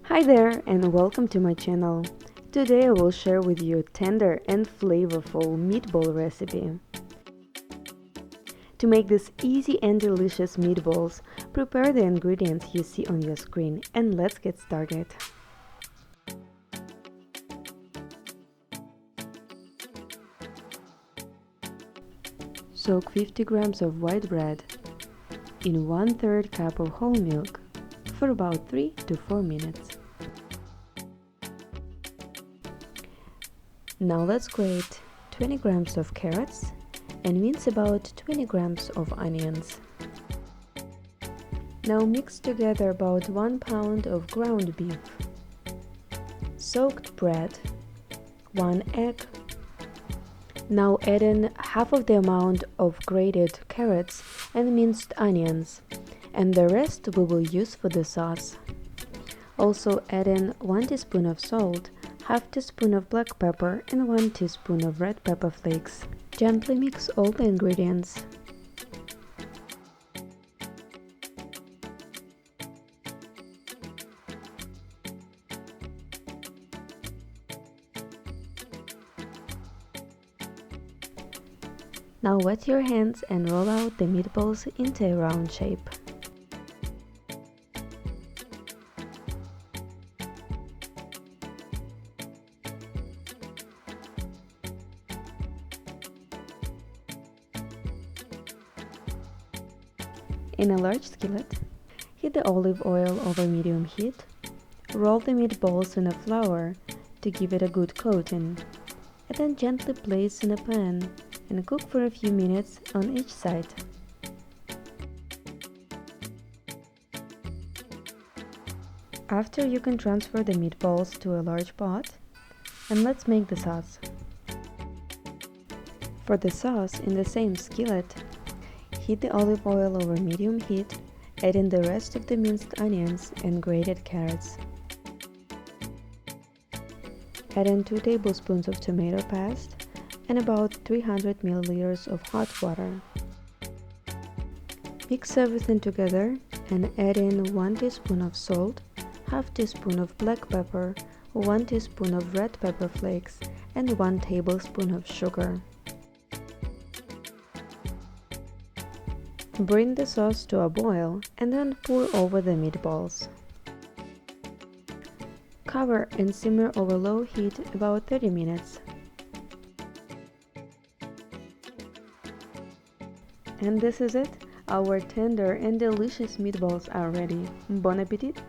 Hi there and welcome to my channel. Today I will share with you a tender and flavorful meatball recipe. To make this easy and delicious meatballs, prepare the ingredients you see on your screen and let's get started. Soak 50 grams of white bread in 1/3 cup of whole milk for about 3 to 4 minutes. Now let's grate 20 grams of carrots and mince about 20 grams of onions. Now mix together about 1 pound of ground beef, soaked bread, 1 egg. Now add in half of the amount of grated carrots and minced onions, and the rest we will use for the sauce. Also add in 1 teaspoon of salt, half teaspoon of black pepper and 1 teaspoon of red pepper flakes. Gently mix all the ingredients. Now wet your hands and roll out the meatballs into a round shape. In a large skillet, heat the olive oil over medium heat. Roll the meatballs in a flour to give it a good coating, and then gently place in a pan and cook for a few minutes on each side. After, you can transfer the meatballs to a large pot, and let's make the sauce. For the sauce, in the same skillet, heat the olive oil over medium heat, add in the rest of the minced onions and grated carrots. Add in 2 tablespoons of tomato paste and about 300 milliliters of hot water. Mix everything together and add in 1 teaspoon of salt, half teaspoon of black pepper, 1 teaspoon of red pepper flakes, and 1 tablespoon of sugar. Bring the sauce to a boil and then pour over the meatballs. Cover and simmer over low heat about 30 minutes. And this is it. Our tender and delicious meatballs are ready. Bon appetit!